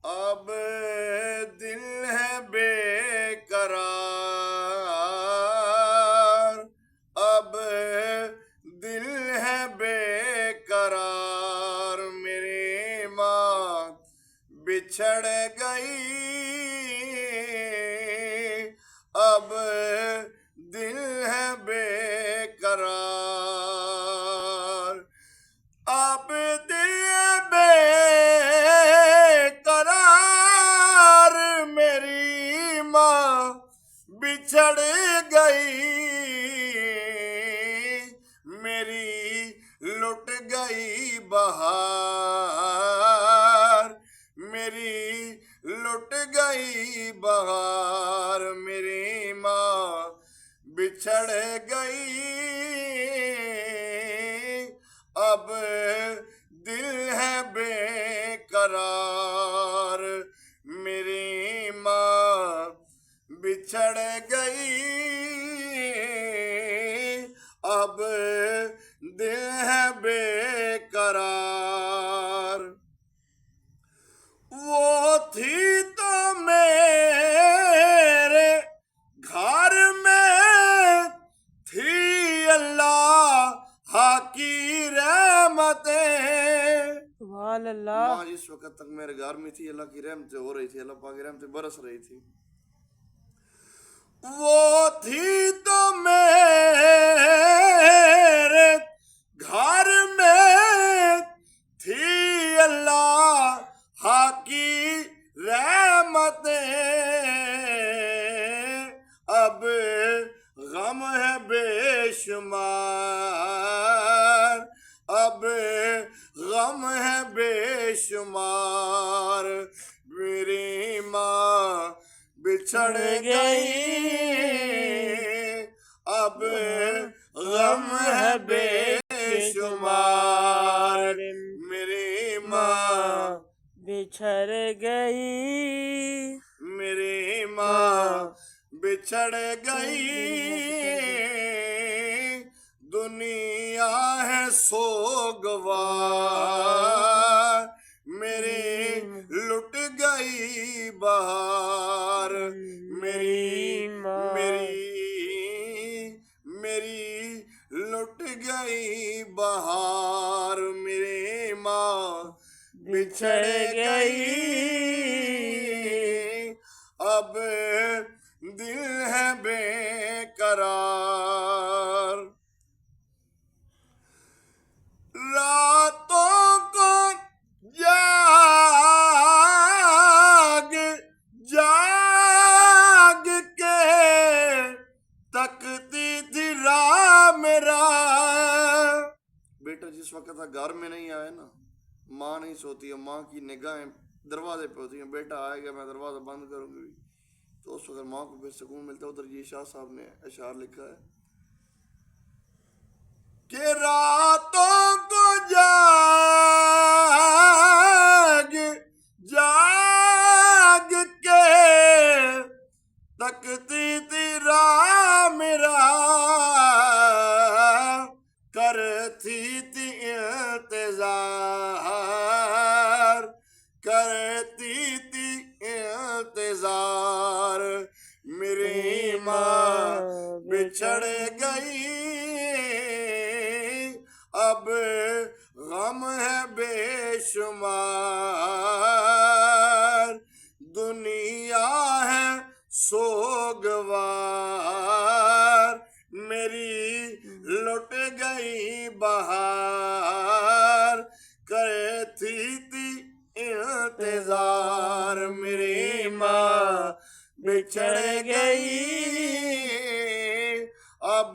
अब दिल है बेकरार, अब दिल है बेकरार, मेरी माँ बिछड़ गई, अब दिल है बेकरार, अब दिल बेकरार, मेरी माँ बिछड़ गई, मेरी लुट गई बहार, मेरी लुट गई बहार, मेरी माँ बिछड़ गई, अब दिल है बेकरार, मेरी माँ बिछड़ गई, अब दिल है बेकरार। वो थी तो मेरे घर में, थी अल्लाह की रहमतें। सुभान अल्लाह। माँ जिस वक्त तक मेरे घर में थी, अल्लाह की रहमतें हो रही थी, अल्लाह पाक की रहमतें बरस रही थी। वो थी तो मेरे घर में, थी अल्लाह की रहमतें, अब गम है बेशुमार, अब गम है बेशुमार, मेरी माँ बिछड़ गई, अब गम है बेशुमार, मेरी माँ बिछड़ गई, मेरी माँ बिछड़ गई, दुनिया है सोगवार, मेरी लुट गई बहार, मेरी लुट गई बहार, मेरी माँ बिछड़ गई, अब दिल है बेकरार। रातों को जाग जाग के तकती थी राह मेरा। बेटा जिस वक्त तक घर में नहीं आए ना, माँ नहीं सोती है, माँ की निगाहें दरवाजे पे होती हैं। बेटा आएगा मैं दरवाजा बंद करूंगी, तो उस वक्त माँ को फिर सुकून मिलता है। उधर जी शाह साहब ने अशार लिखा है कि रातों को जाग जाग के तकती थी राह मेरा, करती थी इंतजार, करती थी इंतजार, मेरी माँ बिछड़ गई, अब गम है बेशुमार, दुनिया है सोगवार, मेरी लुट गई बहार, करती थी इंतजार, मेरी माँ बिछड़ गई, अब